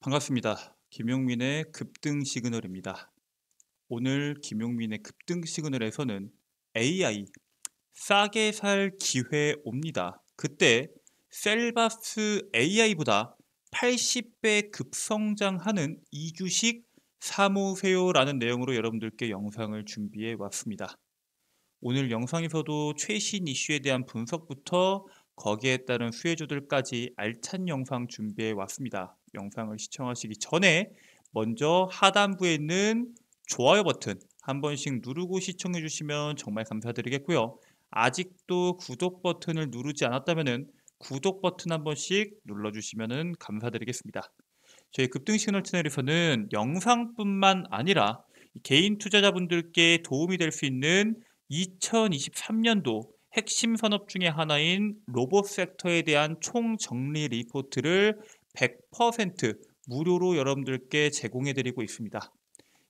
반갑습니다. 김용민의 급등 시그널입니다. 오늘 김용민의 급등 시그널에서는 AI 싸게 살 기회 옵니다. 그때 셀바스 AI보다 80배 급성장하는 이 주식 사모세요라는 내용으로 여러분들께 영상을 준비해 왔습니다. 오늘 영상에서도 최신 이슈에 대한 분석부터 거기에 따른 수혜주들까지 알찬 영상 준비해 왔습니다. 영상을 시청하시기 전에 먼저 하단부에 있는 좋아요 버튼 한 번씩 누르고 시청해 주시면 정말 감사드리겠고요. 아직도 구독 버튼을 누르지 않았다면 구독 버튼 한 번씩 눌러주시면 감사드리겠습니다. 저희 급등 시그널 채널에서는 영상뿐만 아니라 개인 투자자분들께 도움이 될 수 있는 2023년도 핵심 산업 중에 하나인 로봇 섹터에 대한 총정리 리포트를 100% 무료로 여러분들께 제공해 드리고 있습니다.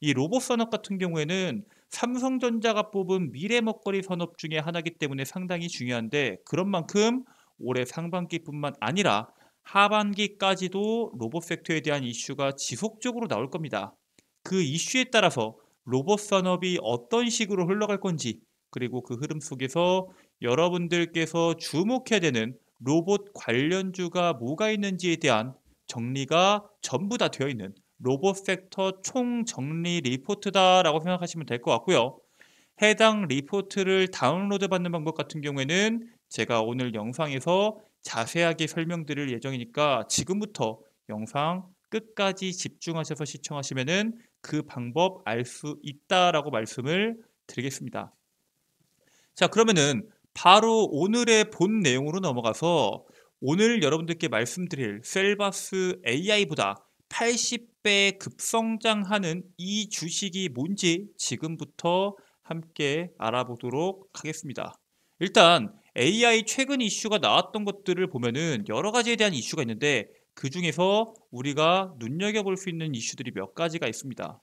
이 로봇 산업 같은 경우에는 삼성전자가 뽑은 미래 먹거리 산업 중에 하나이기 때문에 상당히 중요한데, 그런 만큼 올해 상반기뿐만 아니라 하반기까지도 로봇 섹터에 대한 이슈가 지속적으로 나올 겁니다. 그 이슈에 따라서 로봇 산업이 어떤 식으로 흘러갈 건지, 그리고 그 흐름 속에서 여러분들께서 주목해야 되는 로봇 관련주가 뭐가 있는지에 대한 정리가 전부 다 되어 있는 로봇 섹터 총정리 리포트다라고 생각하시면 될 것 같고요. 해당 리포트를 다운로드 받는 방법 같은 경우에는 제가 오늘 영상에서 자세하게 설명드릴 예정이니까 지금부터 영상 끝까지 집중하셔서 시청하시면은 그 방법 알 수 있다라고 말씀을 드리겠습니다. 자, 그러면은 바로 오늘의 본 내용으로 넘어가서 오늘 여러분들께 말씀드릴 셀바스 AI보다 80배 급성장하는 이 주식이 뭔지 지금부터 함께 알아보도록 하겠습니다. 일단 AI 최근 이슈가 나왔던 것들을 보면은 여러 가지에 대한 이슈가 있는데, 그 중에서 우리가 눈여겨볼 수 있는 이슈들이 몇 가지가 있습니다.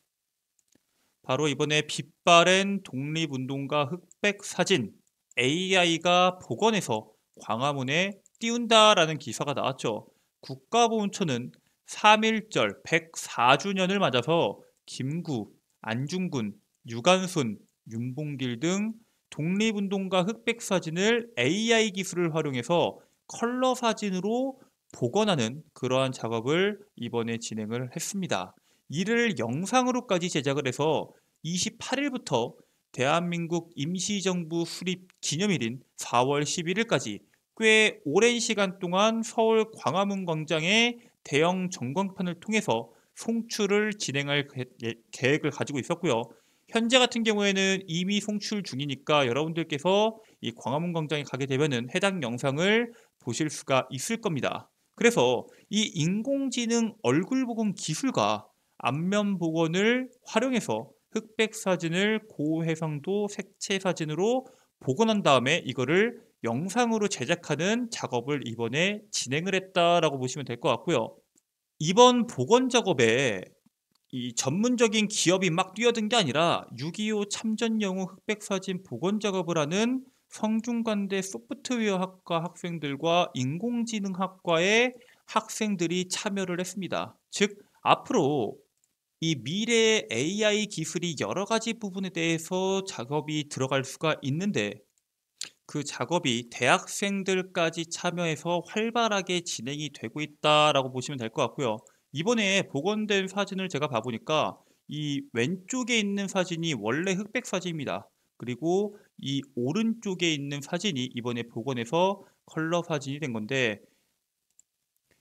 바로 이번에 빛바랜 독립운동가 흑백 사진 AI가 복원해서 광화문에 띄운다라는 기사가 나왔죠. 국가보훈처는 3.1절 104주년을 맞아서 김구, 안중근, 유관순, 윤봉길 등 독립운동가 흑백 사진을 AI 기술을 활용해서 컬러 사진으로 복원하는 그러한 작업을 이번에 진행을 했습니다. 이를 영상으로까지 제작을 해서 28일부터 대한민국 임시정부 수립 기념일인 4월 11일까지 꽤 오랜 시간 동안 서울 광화문 광장에 대형 전광판을 통해서 송출을 진행할 계획을 가지고 있었고요. 현재 같은 경우에는 이미 송출 중이니까 여러분들께서 이 광화문 광장에 가게 되면은 해당 영상을 보실 수가 있을 겁니다. 그래서 이 인공지능 얼굴 복원 기술과 안면 복원을 활용해서 흑백 사진을 고해상도 색채 사진으로 복원한 다음에 이거를 영상으로 제작하는 작업을 이번에 진행을 했다라고 보시면 될 것 같고요. 이번 복원 작업에 이 전문적인 기업이 막 뛰어든 게 아니라 6.25 참전영웅 흑백 사진 복원 작업을 하는 성균관대 소프트웨어 학과 학생들과 인공지능학과의 학생들이 참여를 했습니다. 즉, 앞으로 이 미래의 AI 기술이 여러 가지 부분에 대해서 작업이 들어갈 수가 있는데, 그 작업이 대학생들까지 참여해서 활발하게 진행이 되고 있다라고 보시면 될 것 같고요. 이번에 복원된 사진을 제가 봐보니까 이 왼쪽에 있는 사진이 원래 흑백 사진입니다. 그리고 이 오른쪽에 있는 사진이 이번에 복원해서 컬러 사진이 된 건데,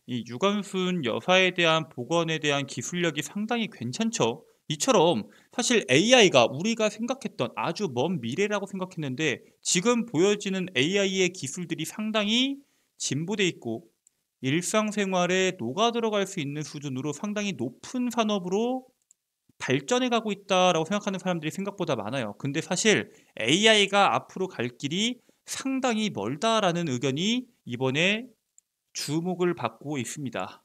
이 유관순 여사에 대한 복원에 대한 기술력이 상당히 괜찮죠. 이처럼 사실 AI가 우리가 생각했던 아주 먼 미래라고 생각했는데, 지금 보여지는 AI의 기술들이 상당히 진보돼 있고 일상생활에 녹아 들어갈 수 있는 수준으로 상당히 높은 산업으로 발전해 가고 있다라고 생각하는 사람들이 생각보다 많아요. 근데 사실 AI가 앞으로 갈 길이 상당히 멀다라는 의견이 이번에 주목을 받고 있습니다.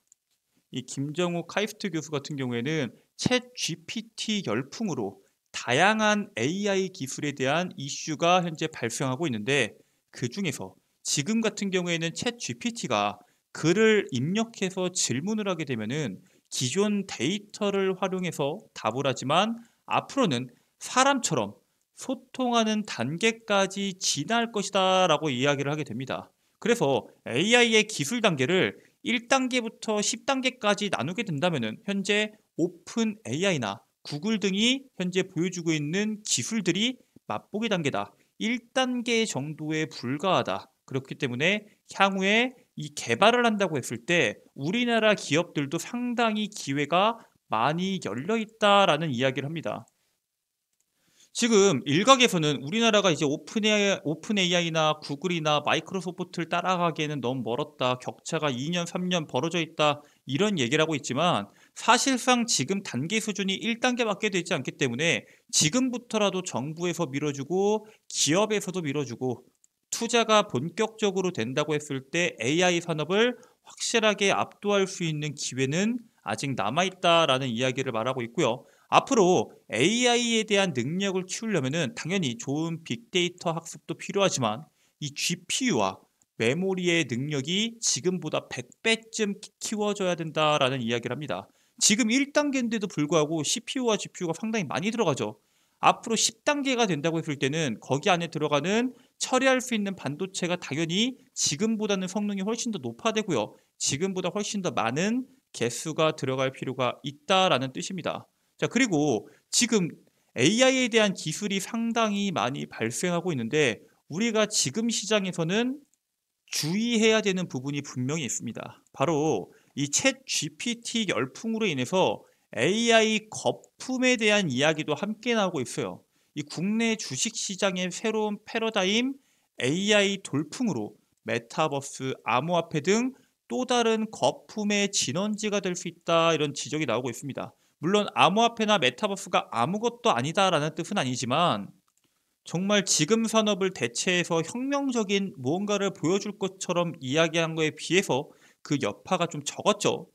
이 김정우 카이스트 교수 같은 경우에는 챗 GPT 열풍으로 다양한 AI 기술에 대한 이슈가 현재 발생하고 있는데, 그 중에서 지금 같은 경우에는 챗 GPT가 글을 입력해서 질문을 하게 되면은 기존 데이터를 활용해서 답을 하지만 앞으로는 사람처럼 소통하는 단계까지 진화할 것이다 라고 이야기를 하게 됩니다. 그래서 AI의 기술 단계를 1단계부터 10단계까지 나누게 된다면 현재 오픈 AI나 구글 등이 현재 보여주고 있는 기술들이 맛보기 단계다. 1단계 정도에 불과하다. 그렇기 때문에 향후에 이 개발을 한다고 했을 때 우리나라 기업들도 상당히 기회가 많이 열려 있다라는 이야기를 합니다. 지금 일각에서는 우리나라가 이제 오픈 AI나 구글이나 마이크로소프트를 따라가기에는 너무 멀었다. 격차가 2년, 3년 벌어져 있다. 이런 얘기를 하고 있지만 사실상 지금 단계 수준이 1단계밖에 되지 않기 때문에 지금부터라도 정부에서 밀어주고 기업에서도 밀어주고 투자가 본격적으로 된다고 했을 때 AI 산업을 확실하게 압도할 수 있는 기회는 아직 남아있다라는 이야기를 말하고 있고요. 앞으로 AI에 대한 능력을 키우려면 당연히 좋은 빅데이터 학습도 필요하지만 이 GPU와 메모리의 능력이 지금보다 100배쯤 키워져야 된다라는 이야기를 합니다. 지금 1단계인데도 불구하고 CPU와 GPU가 상당히 많이 들어가죠. 앞으로 10단계가 된다고 했을 때는 거기 안에 들어가는 처리할 수 있는 반도체가 당연히 지금보다는 성능이 훨씬 더 높아되고요. 지금보다 훨씬 더 많은 개수가 들어갈 필요가 있다라는 뜻입니다. 자, 그리고 지금 AI에 대한 기술이 상당히 많이 발생하고 있는데 우리가 지금 시장에서는 주의해야 되는 부분이 분명히 있습니다. 바로 이 챗 GPT 열풍으로 인해서 AI 거품에 대한 이야기도 함께 나오고 있어요. 이 국내 주식시장의 새로운 패러다임 AI 돌풍으로 메타버스, 암호화폐 등 또 다른 거품의 진원지가 될 수 있다 이런 지적이 나오고 있습니다. 물론 암호화폐나 메타버스가 아무것도 아니다라는 뜻은 아니지만 정말 지금 산업을 대체해서 혁명적인 무언가를 보여줄 것처럼 이야기한 거에 비해서 그 여파가 좀 적었죠.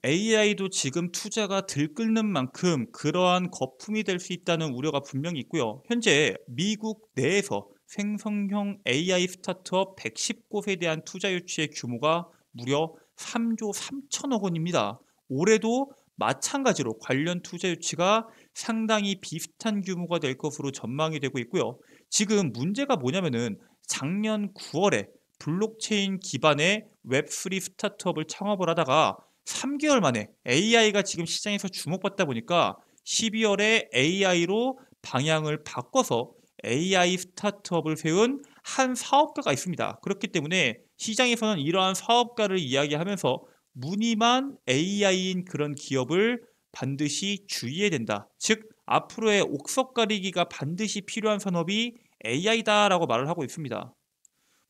AI도 지금 투자가 들끓는 만큼 그러한 거품이 될 수 있다는 우려가 분명히 있고요. 현재 미국 내에서 생성형 AI 스타트업 110곳에 대한 투자 유치의 규모가 무려 3조 3천억 원입니다. 올해도 마찬가지로 관련 투자 유치가 상당히 비슷한 규모가 될 것으로 전망이 되고 있고요. 지금 문제가 뭐냐면은 작년 9월에 블록체인 기반의 웹3 스타트업을 창업을 하다가 3개월 만에 AI가 지금 시장에서 주목받다 보니까 12월에 AI로 방향을 바꿔서 AI 스타트업을 세운 한 사업가가 있습니다. 그렇기 때문에 시장에서는 이러한 사업가를 이야기하면서 무늬만 AI인 그런 기업을 반드시 주의해야 된다. 즉 앞으로의 옥석 가리기가 반드시 필요한 산업이 AI다라고 말을 하고 있습니다.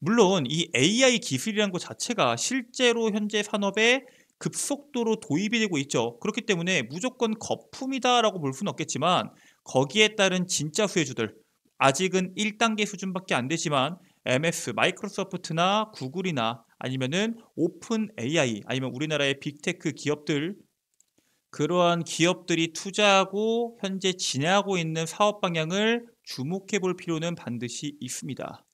물론 이 AI 기술이라는 것 자체가 실제로 현재 산업에 급속도로 도입이 되고 있죠. 그렇기 때문에 무조건 거품이다라고 볼 수는 없겠지만 거기에 따른 진짜 수혜주들 아직은 1단계 수준밖에 안 되지만 MS, 마이크로소프트나 구글이나 아니면은 오픈 AI 아니면 우리나라의 빅테크 기업들 그러한 기업들이 투자하고 현재 진행하고 있는 사업 방향을 주목해 볼 필요는 반드시 있습니다.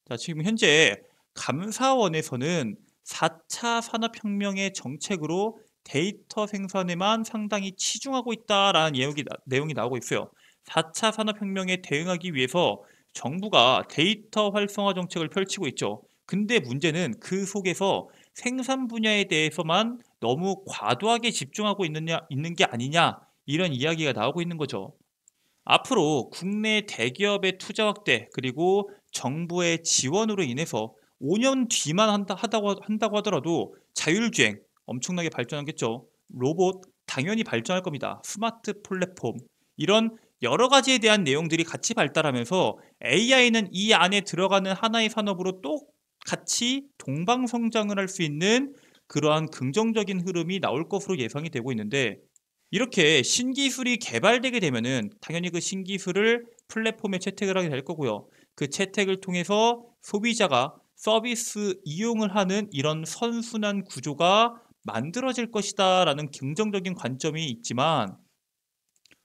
자, 지금 현재 감사원에서는 4차 산업혁명의 정책으로 데이터 생산에만 상당히 치중하고 있다라는 내용이 나오고 있어요. 4차 산업혁명에 대응하기 위해서 정부가 데이터 활성화 정책을 펼치고 있죠. 근데 문제는 그 속에서 생산 분야에 대해서만 너무 과도하게 집중하고 있는 게 아니냐 이런 이야기가 나오고 있는 거죠. 앞으로 국내 대기업의 투자 확대 그리고 정부의 지원으로 인해서 5년 뒤만 한다고 하더라도 자율주행 엄청나게 발전하겠죠. 로봇 당연히 발전할 겁니다. 스마트 플랫폼 이런 여러 가지에 대한 내용들이 같이 발달하면서 AI는 이 안에 들어가는 하나의 산업으로 또 같이 동방성장을 할 수 있는 그러한 긍정적인 흐름이 나올 것으로 예상이 되고 있는데 이렇게 신기술이 개발되게 되면은 당연히 그 신기술을 플랫폼에 채택을 하게 될 거고요. 그 채택을 통해서 소비자가 서비스 이용을 하는 이런 선순환 구조가 만들어질 것이다라는 긍정적인 관점이 있지만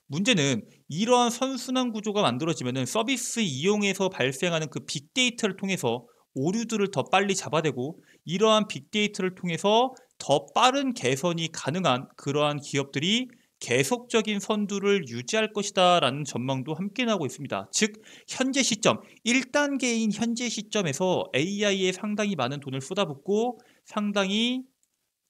문제는 이러한 선순환 구조가 만들어지면은 서비스 이용에서 발생하는 그 빅데이터를 통해서 오류들을 더 빨리 잡아내고 이러한 빅데이터를 통해서 더 빠른 개선이 가능한 그러한 기업들이 계속적인 선두를 유지할 것이다 라는 전망도 함께 나오고 있습니다. 즉 현재 시점 1단계인 현재 시점에서 AI에 상당히 많은 돈을 쏟아붓고 상당히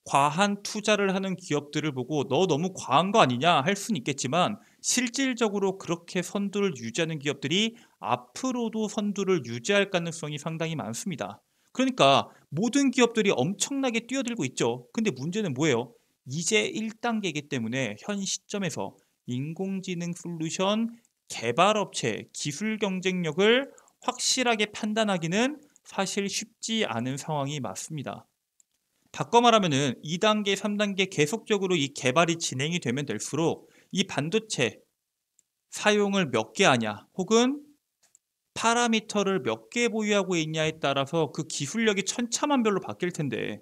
과한 투자를 하는 기업들을 보고 너 너무 과한 거 아니냐 할 수는 있겠지만 실질적으로 그렇게 선두를 유지하는 기업들이 앞으로도 선두를 유지할 가능성이 상당히 많습니다. 그러니까 모든 기업들이 엄청나게 뛰어들고 있죠. 근데 문제는 뭐예요? 이제 1단계이기 때문에 현 시점에서 인공지능 솔루션 개발업체 기술 경쟁력을 확실하게 판단하기는 사실 쉽지 않은 상황이 맞습니다. 바꿔 말하면은 2단계, 3단계 계속적으로 이 개발이 진행이 되면 될수록 이 반도체 사용을 몇 개 하냐 혹은 파라미터를 몇 개 보유하고 있냐에 따라서 그 기술력이 천차만별로 바뀔 텐데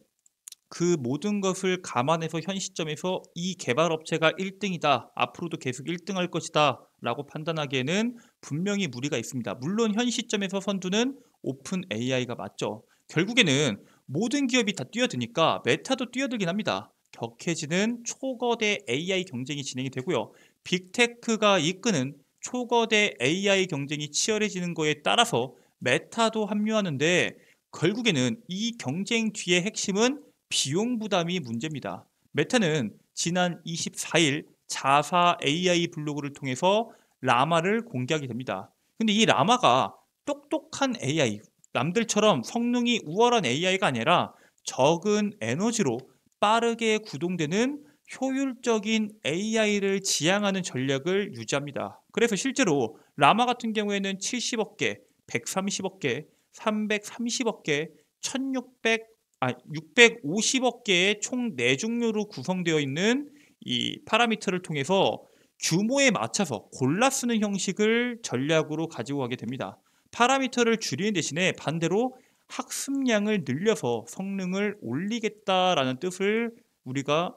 그 모든 것을 감안해서 현 시점에서 이 개발업체가 1등이다. 앞으로도 계속 1등할 것이다. 라고 판단하기에는 분명히 무리가 있습니다. 물론 현 시점에서 선두는 오픈 AI가 맞죠. 결국에는 모든 기업이 다 뛰어드니까 메타도 뛰어들긴 합니다. 격해지는 초거대 AI 경쟁이 진행이 되고요. 빅테크가 이끄는 초거대 AI 경쟁이 치열해지는 거에 따라서 메타도 합류하는데 결국에는 이 경쟁 뒤의 핵심은 비용 부담이 문제입니다. 메타는 지난 24일 자사 AI 블로그를 통해서 라마를 공개하게 됩니다. 근데 이 라마가 똑똑한 AI, 남들처럼 성능이 우월한 AI가 아니라 적은 에너지로 빠르게 구동되는 효율적인 AI를 지향하는 전략을 유지합니다. 그래서 실제로 라마 같은 경우에는 70억 개, 130억 개, 330억 개, 650억 개의 총 4종류로 구성되어 있는 이 파라미터를 통해서 규모에 맞춰서 골라 쓰는 형식을 전략으로 가지고 가게 됩니다. 파라미터를 줄이는 대신에 반대로 학습량을 늘려서 성능을 올리겠다라는 뜻을 우리가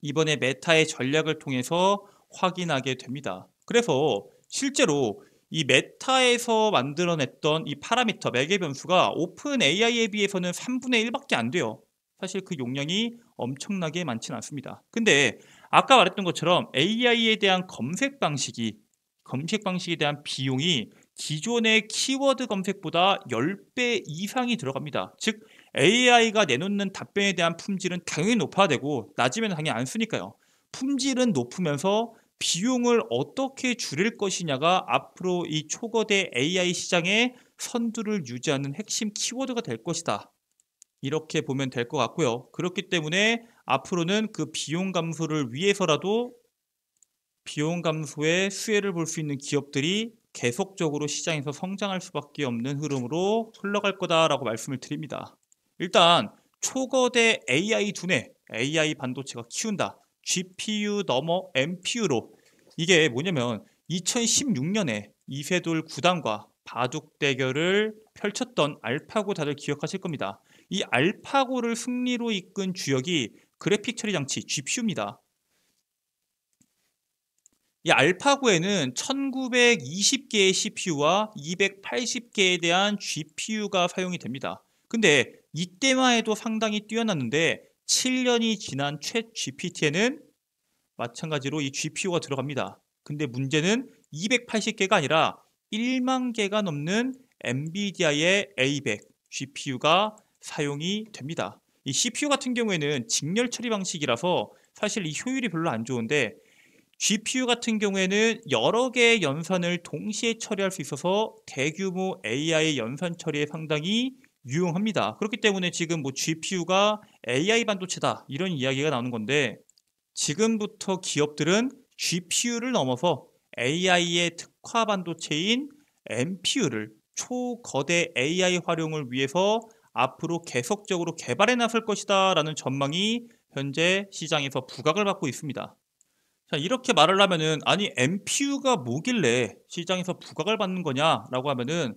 이번에 메타의 전략을 통해서 확인하게 됩니다. 그래서 실제로 이 메타에서 만들어냈던 이 파라미터 매개 변수가 오픈 AI에 비해서는 3분의 1밖에 안 돼요. 사실 그 용량이 엄청나게 많지는 않습니다. 근데 아까 말했던 것처럼 AI에 대한 검색 방식에 대한 비용이 기존의 키워드 검색보다 10배 이상이 들어갑니다. 즉 AI가 내놓는 답변에 대한 품질은 당연히 높아야 되고 낮으면 당연히 안 쓰니까요. 품질은 높으면서 비용을 어떻게 줄일 것이냐가 앞으로 이 초거대 AI 시장의 선두를 유지하는 핵심 키워드가 될 것이다. 이렇게 보면 될 것 같고요. 그렇기 때문에 앞으로는 그 비용 감소를 위해서라도 비용 감소의 수혜를 볼 수 있는 기업들이 계속적으로 시장에서 성장할 수밖에 없는 흐름으로 흘러갈 거다라고 말씀을 드립니다. 일단 초거대 AI 두뇌, AI 반도체가 키운다. GPU 넘어 NPU로 이게 뭐냐면 2016년에 이세돌 구단과 바둑 대결을 펼쳤던 알파고 다들 기억하실 겁니다. 이 알파고를 승리로 이끈 주역이 그래픽 처리 장치 GPU입니다. 이 알파고에는 1920개의 CPU와 280개에 대한 GPU가 사용이 됩니다. 근데 이때만 해도 상당히 뛰어났는데 7년이 지난 챗 GPT에는 마찬가지로 이 GPU가 들어갑니다. 근데 문제는 280개가 아니라 1만 개가 넘는 엔비디아의 A100 GPU가 사용이 됩니다. 이 CPU 같은 경우에는 직렬 처리 방식이라서 사실 이 효율이 별로 안 좋은데 GPU 같은 경우에는 여러 개의 연산을 동시에 처리할 수 있어서 대규모 AI 연산 처리에 상당히 유용합니다. 그렇기 때문에 지금 뭐 GPU가 AI 반도체다 이런 이야기가 나오는 건데 지금부터 기업들은 GPU를 넘어서 AI의 특화 반도체인 NPU를 초거대 AI 활용을 위해서 앞으로 계속적으로 개발해 나설 것이다 라는 전망이 현재 시장에서 부각을 받고 있습니다. 자, 이렇게 말을 하면은 아니 NPU가 뭐길래 시장에서 부각을 받는 거냐라고 하면은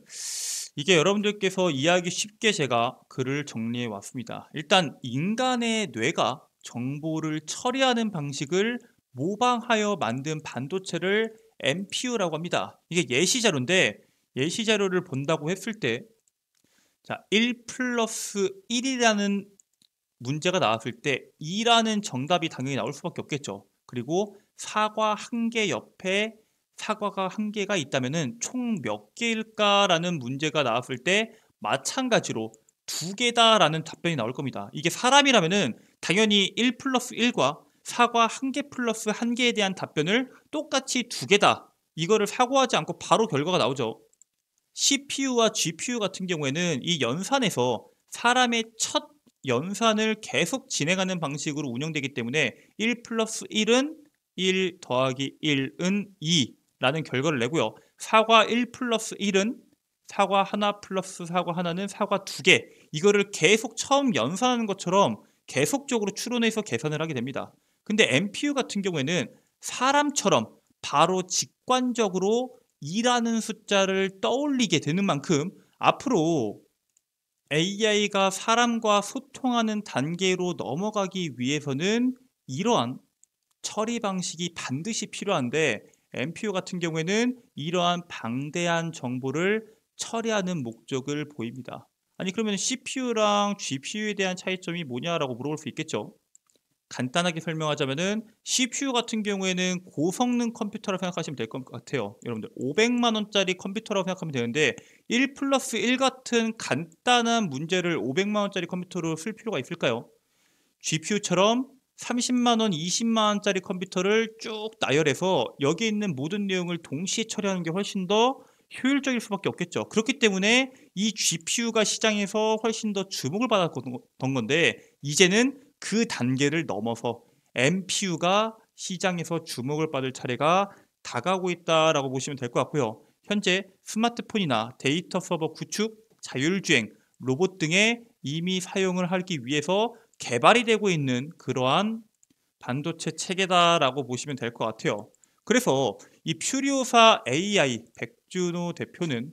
이게 여러분들께서 이해하기 쉽게 제가 글을 정리해 왔습니다. 일단 인간의 뇌가 정보를 처리하는 방식을 모방하여 만든 반도체를 NPU라고 합니다. 이게 예시 자료인데 예시 자료를 본다고 했을 때 자, 1 플러스 1이라는 문제가 나왔을 때 2라는 정답이 당연히 나올 수밖에 없겠죠. 그리고 사과 한 개 옆에 사과가 한 개가 있다면은 총 몇 개일까라는 문제가 나왔을 때 마찬가지로 두 개다라는 답변이 나올 겁니다. 이게 사람이라면은 당연히 1 플러스 1과 사과 한 개 플러스 한 개에 대한 답변을 똑같이 두 개다. 이거를 사고하지 않고 바로 결과가 나오죠. CPU와 GPU 같은 경우에는 이 연산에서 사람의 첫 연산을 계속 진행하는 방식으로 운영되기 때문에 1 플러스 1은 1 더하기 1은 2라는 결과를 내고요. 사과 1 플러스 1은 사과 하나 플러스 사과 하나는 사과 두 개. 이거를 계속 처음 연산하는 것처럼 계속적으로 추론해서 계산을 하게 됩니다. 근데 MPU 같은 경우에는 사람처럼 바로 직관적으로 2라는 숫자를 떠올리게 되는 만큼 앞으로 AI가 사람과 소통하는 단계로 넘어가기 위해서는 이러한 처리 방식이 반드시 필요한데 MPU 같은 경우에는 이러한 방대한 정보를 처리하는 목적을 보입니다. 아니 그러면 CPU랑 GPU에 대한 차이점이 뭐냐라고 물어볼 수 있겠죠. 간단하게 설명하자면은 CPU 같은 경우에는 고성능 컴퓨터라고 생각하시면 될 것 같아요. 여러분들 500만 원짜리 컴퓨터라고 생각하면 되는데 1 플러스 1 같은 간단한 문제를 500만 원짜리 컴퓨터로 쓸 필요가 있을까요? GPU처럼 30만 원, 20만 원짜리 컴퓨터를 쭉 나열해서 여기 있는 모든 내용을 동시에 처리하는 게 훨씬 더 효율적일 수밖에 없겠죠. 그렇기 때문에 이 GPU가 시장에서 훨씬 더 주목을 받았던 건데 이제는 그 단계를 넘어서 MPU가 시장에서 주목을 받을 차례가 다가오고 있다라고 보시면 될 것 같고요. 현재 스마트폰이나 데이터 서버 구축, 자율주행, 로봇 등에 이미 사용을 하기 위해서 개발이 되고 있는 그러한 반도체 체계다라고 보시면 될 것 같아요. 그래서 이 퓨리오사 AI 백준호 대표는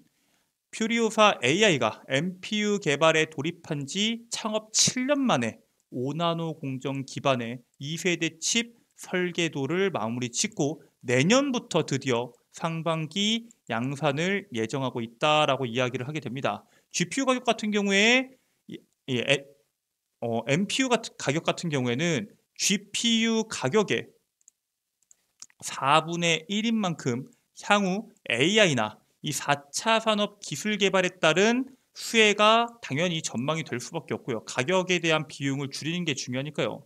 퓨리오사 AI가 MPU 개발에 돌입한 지 창업 7년 만에 5나노 공정 기반의 2세대 칩 설계도를 마무리 짓고 내년부터 드디어 상반기 양산을 예정하고 있다라고 이야기를 하게 됩니다. GPU 가격 같은 경우에 MPU 가격 같은 경우에는 GPU 가격의 4분의 1인 만큼 향후 AI나 이 4차 산업 기술 개발에 따른 수혜가 당연히 전망이 될 수밖에 없고요. 가격에 대한 비용을 줄이는 게 중요하니까요.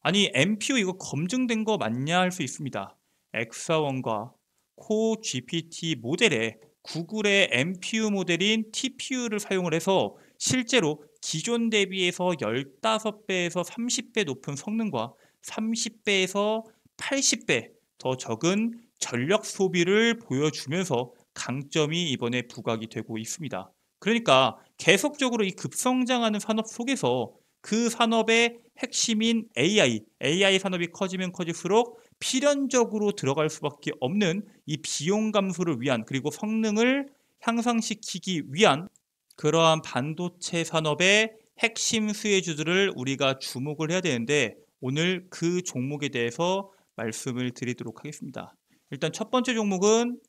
아니 MPU 이거 검증된 거 맞냐 할 수 있습니다. 엑사원과 코어 GPT 모델에 구글의 MPU 모델인 TPU를 사용을 해서 실제로 기존 대비해서 15배에서 30배 높은 성능과 30배에서 80배 더 적은 전력 소비를 보여주면서 강점이 이번에 부각이 되고 있습니다. 그러니까 계속적으로 이 급성장하는 산업 속에서 그 산업의 핵심인 AI 산업이 커지면 커질수록 필연적으로 들어갈 수밖에 없는 이 비용 감소를 위한 그리고 성능을 향상시키기 위한 그러한 반도체 산업의 핵심 수혜주들을 우리가 주목을 해야 되는데 오늘 그 종목에 대해서 말씀을 드리도록 하겠습니다. 일단 첫 번째 종목은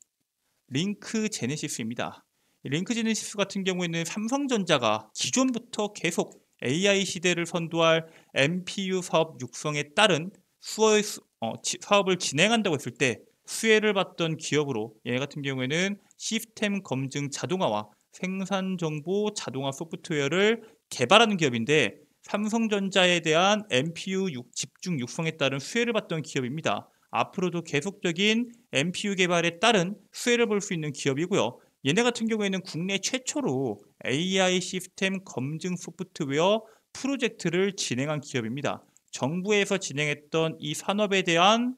링크 제네시스입니다. 링크 제네시스 같은 경우에는 삼성전자가 기존부터 계속 AI 시대를 선도할 MPU 사업 육성에 따른 사업을 진행한다고 했을 때 수혜를 받던 기업으로 얘 같은 경우에는 시스템 검증 자동화와 생산 정보 자동화 소프트웨어를 개발하는 기업인데 삼성전자에 대한 MPU 집중 육성에 따른 수혜를 받던 기업입니다. 앞으로도 계속적인 MPU 개발에 따른 수혜를 볼 수 있는 기업이고요. 얘네 같은 경우에는 국내 최초로 AI 시스템 검증 소프트웨어 프로젝트를 진행한 기업입니다. 정부에서 진행했던 이 산업에 대한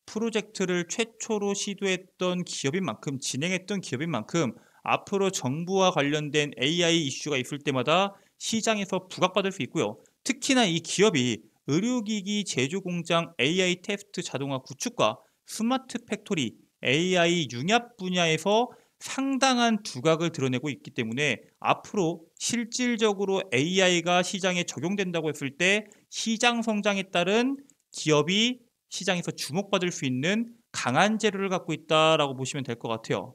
프로젝트를 최초로 시도했던 기업인 만큼 진행했던 기업인 만큼 앞으로 정부와 관련된 AI 이슈가 있을 때마다 시장에서 부각받을 수 있고요. 특히나 이 기업이 의료기기 제조 공장 AI 테스트 자동화 구축과 스마트 팩토리 AI 융합 분야에서 상당한 두각을 드러내고 있기 때문에 앞으로 실질적으로 AI가 시장에 적용된다고 했을 때 시장 성장에 따른 기업이 시장에서 주목받을 수 있는 강한 재료를 갖고 있다라고 보시면 될 것 같아요.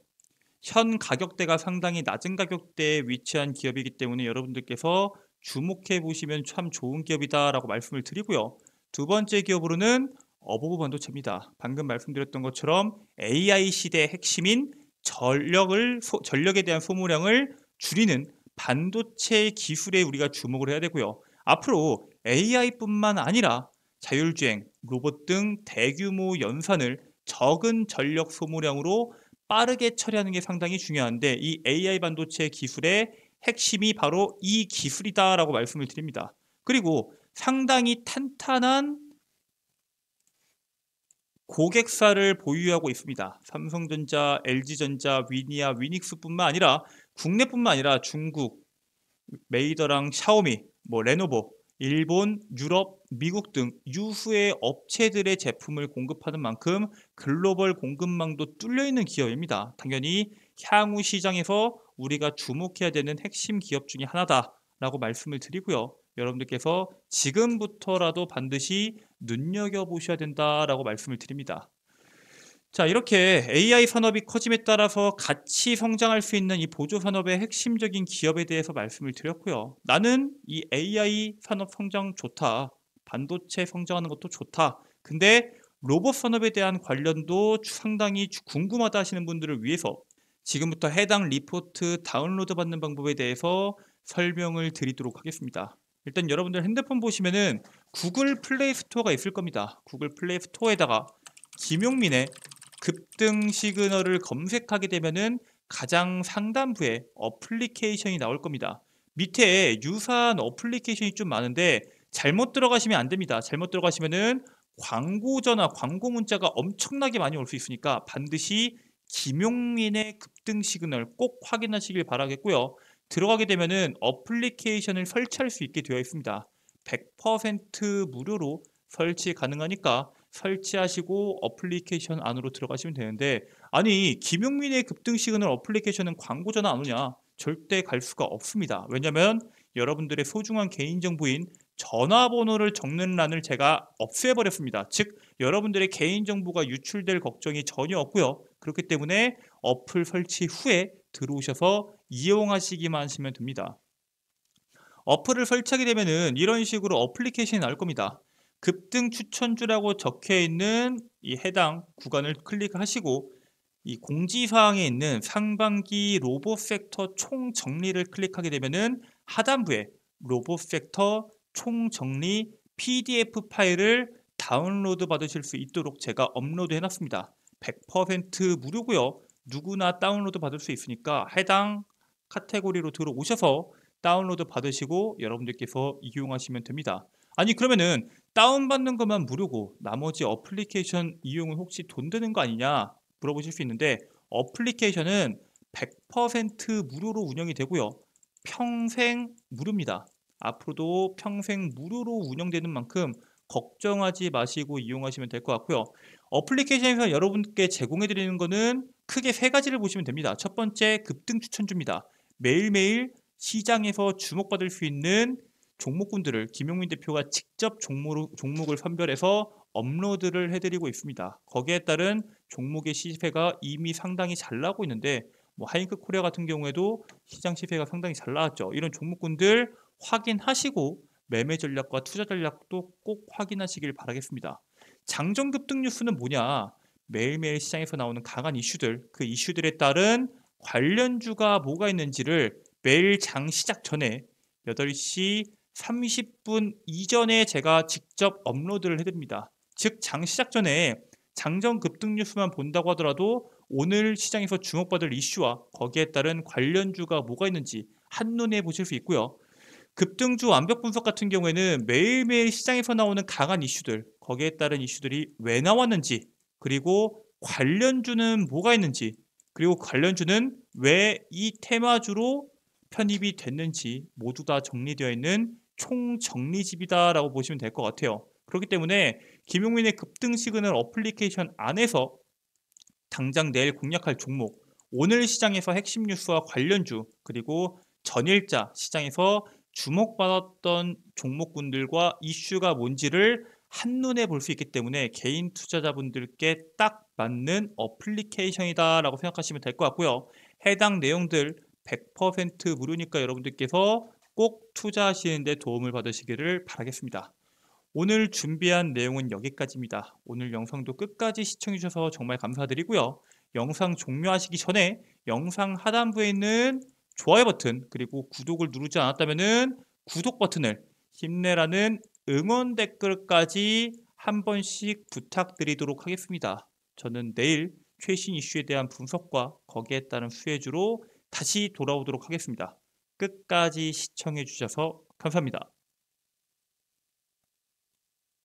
현 가격대가 상당히 낮은 가격대에 위치한 기업이기 때문에 여러분들께서 주목해 보시면 참 좋은 기업이다라고 말씀을 드리고요. 두 번째 기업으로는 어보브 반도체입니다. 방금 말씀드렸던 것처럼 AI 시대의 핵심인 전력에 대한 소모량을 줄이는 반도체 기술에 우리가 주목을 해야 되고요. 앞으로 AI뿐만 아니라 자율주행, 로봇 등 대규모 연산을 적은 전력 소모량으로 빠르게 처리하는 게 상당히 중요한데, 이 AI 반도체 기술의 핵심이 바로 이 기술이다라고 말씀을 드립니다. 그리고 상당히 탄탄한 고객사를 보유하고 있습니다. 삼성전자, LG전자, 위니아, 위닉스뿐만 아니라 국내뿐만 아니라 중국, 메이더랑 샤오미, 레노버, 일본, 유럽, 미국 등 유수의 업체들의 제품을 공급하는 만큼 글로벌 공급망도 뚫려 있는 기업입니다. 당연히 향후 시장에서 우리가 주목해야 되는 핵심 기업 중에 하나다라고 말씀을 드리고요. 여러분들께서 지금부터라도 반드시 눈여겨보셔야 된다라고 말씀을 드립니다. 자, 이렇게 AI 산업이 커짐에 따라서 같이 성장할 수 있는 이 보조 산업의 핵심적인 기업에 대해서 말씀을 드렸고요. 나는 이 AI 산업 성장 좋다. 반도체 성장하는 것도 좋다. 근데 로봇 산업에 대한 관련도 상당히 궁금하다 하시는 분들을 위해서 지금부터 해당 리포트 다운로드 받는 방법에 대해서 설명을 드리도록 하겠습니다. 일단 여러분들 핸드폰 보시면은 구글 플레이 스토어가 있을 겁니다. 구글 플레이 스토어에다가 김용민의 급등 시그널을 검색하게 되면은 가장 상단부에 어플리케이션이 나올 겁니다. 밑에 유사한 어플리케이션이 좀 많은데 잘못 들어가시면 안 됩니다. 잘못 들어가시면은 광고 전화, 광고 문자가 엄청나게 많이 올 수 있으니까 반드시 김용민의 급등 시그널 꼭 확인하시길 바라겠고요. 들어가게 되면은 어플리케이션을 설치할 수 있게 되어 있습니다. 100% 무료로 설치 가능하니까 설치하시고 어플리케이션 안으로 들어가시면 되는데, 아니 김용민의 급등 시그널 어플리케이션은 광고 전화 안 오냐? 절대 갈 수가 없습니다. 왜냐면 여러분들의 소중한 개인정보인 전화번호를 적는 란을 제가 없애버렸습니다. 즉 여러분들의 개인정보가 유출될 걱정이 전혀 없고요. 그렇기 때문에 어플 설치 후에 들어오셔서 이용하시기만 하시면 됩니다. 어플을 설치하게 되면은 이런 식으로 어플리케이션이 나올 겁니다. 급등 추천주라고 적혀 있는 이 해당 구간을 클릭하시고 이 공지사항에 있는 상반기 로봇 섹터 총 정리를 클릭하게 되면은 하단부에 로봇 섹터 총 정리 PDF 파일을 다운로드 받으실 수 있도록 제가 업로드 해놨습니다. 100% 무료고요. 누구나 다운로드 받을 수 있으니까 해당 카테고리로 들어오셔서 다운로드 받으시고 여러분들께서 이용하시면 됩니다. 아니 그러면은 다운받는 것만 무료고 나머지 어플리케이션 이용은 혹시 돈 드는 거 아니냐 물어보실 수 있는데, 어플리케이션은 100% 무료로 운영이 되고요. 평생 무료입니다. 앞으로도 평생 무료로 운영되는 만큼 걱정하지 마시고 이용하시면 될 것 같고요. 어플리케이션에서 여러분께 제공해 드리는 거는 크게 세 가지를 보시면 됩니다. 첫 번째, 급등 추천주입니다. 매일매일 시장에서 주목받을 수 있는 종목군들을 김용민 대표가 직접 종목을 선별해서 업로드를 해드리고 있습니다. 거기에 따른 종목의 시세가 이미 상당히 잘 나오고 있는데, 하이잉크 코리아 같은 경우에도 시장 시세가 상당히 잘 나왔죠. 이런 종목군들 확인하시고 매매 전략과 투자 전략도 꼭 확인하시길 바라겠습니다. 장전 급등 뉴스는 뭐냐? 매일매일 시장에서 나오는 강한 이슈들, 그 이슈들에 따른 관련주가 뭐가 있는지를 매일 장 시작 전에 8시 30분 이전에 제가 직접 업로드를 해드립니다. 즉 장 시작 전에 장전 급등 뉴스만 본다고 하더라도 오늘 시장에서 주목받을 이슈와 거기에 따른 관련주가 뭐가 있는지 한눈에 보실 수 있고요. 급등주 완벽 분석 같은 경우에는 매일매일 시장에서 나오는 강한 이슈들, 거기에 따른 이슈들이 왜 나왔는지, 그리고 관련주는 뭐가 있는지, 그리고 관련주는 왜 이 테마주로 편입이 됐는지 모두 다 정리되어 있는 총정리집이다라고 보시면 될 것 같아요. 그렇기 때문에 김용민의 급등 시그널 어플리케이션 안에서 당장 내일 공략할 종목, 오늘 시장에서 핵심 뉴스와 관련주, 그리고 전일자 시장에서 주목받았던 종목군들과 이슈가 뭔지를 한눈에 볼 수 있기 때문에 개인 투자자분들께 딱 맞는 어플리케이션이다라고 생각하시면 될 것 같고요. 해당 내용들 100% 무료니까 여러분들께서 꼭 투자하시는 데 도움을 받으시기를 바라겠습니다. 오늘 준비한 내용은 여기까지입니다. 오늘 영상도 끝까지 시청해 주셔서 정말 감사드리고요. 영상 종료하시기 전에 영상 하단부에 있는 좋아요 버튼 그리고 구독을 누르지 않았다면 구독 버튼을, 힘내라는 응원 댓글까지 한 번씩 부탁드리도록 하겠습니다. 저는 내일 최신 이슈에 대한 분석과 거기에 따른 수혜주로 다시 돌아오도록 하겠습니다. 끝까지 시청해 주셔서 감사합니다.